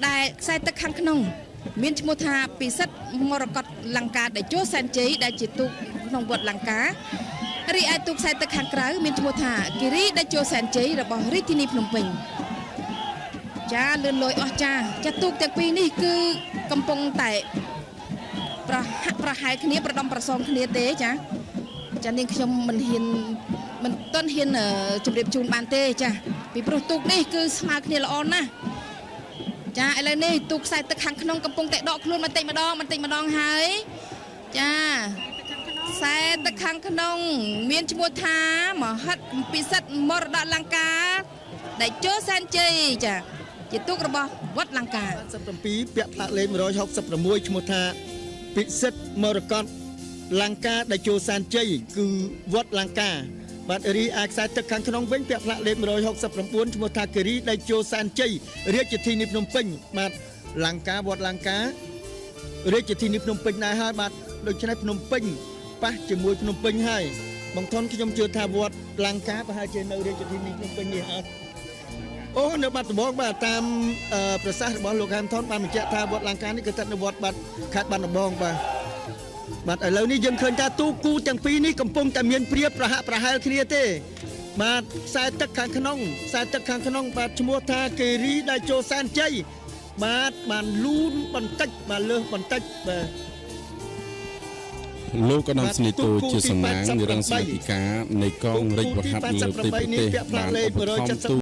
ដែលខ្សែទឹកខាងក្នុងមានឈ្មោះថាពិសិដ្ឋមរកតលង្កាតេជោសែនជ័យដែលជាទូកក្នុងវត្តលង្ការីឯទូកខ្សែទឹកខាងក្រៅមានឈ្មោះថាគិរីតេជោសែនជ័យរបស់រាជធានីភ្នំពេញចាលឿនលយអស់ចាទូកទាំងពីរនេះគឺកំពុងតែប្រហែលគ្នាប្រដំប្រសងគ្នាទេចានាងខ្ញុំមិនទាន់ហ៊ានជម្រាបជូនបានទេចាពីព្រោះទូកនេះគឺស្មើគ្នាល្អណាស់ចាឥឡូវនេះទូកខ្សែទឹកខាងក្នុងកំពុងតែដកខ្លួនបន្តិចម្ដងហើយចាខ្សែទឹកខាងក្នុងមានឈ្មោះថាមហិតពិសិដ្ឋមរតកលង្កាដែលចូលសែនជ័យចាជាទូករបស់វត្តលង្កា77ពាក់ផ្លាកលេខ166ឈ្មោះថាពិសិដ្ឋមរកតលង្កាដែលចូលសែនជ័យគឺវត្តលង្កាបាទរីឯខ្សែទឹកខាងក្នុងវិញពាក់ផ្លាកលេខ169ឈ្មោះថាគិរីដែលចូលសែនជ័យរាជធានីភ្នំពេញបាទលង្កាវត្តលង្ការាជធានីភ្នំពេញដែរហើយបាទដូច្នេះភ្នំពេញប៉ះជាមួយភ្នំពេញហើយបងថនខ្ញុំជឿថាវត្តលង្កាប្រហែលជានៅរាជធានីភ្នំពេញនេះអត់អូនៅបាត់ដំបងបាទតាមប្រសាសន៍របស់លោកហែមថនបានបញ្ជាក់ថាវត្តលង្កានេះគឺស្ថិតនៅវត្តបាត់ខេត្តបាត់ដំបងបាទឥឡូវនេះយើងឃើញថាទូគូទាំងពីរនេះកំពុងតែមានព្រៀបប្រហាក់ប្រហែលគ្នាទេបាទខ្សែទឹកខាងក្នុងបាទឈ្មោះថាគិរីដែលចូលសែនជ័យបាទបានលូនបន្តិចបាទលើសបន្តិចបាទលោកកណ្ដាលស្នីតូជាសំណាងនិរន្តរ៍សមាជិកានៃកងរាជវុធហត្ថលើប្រទេសបានឧបត្ថម្ភទូ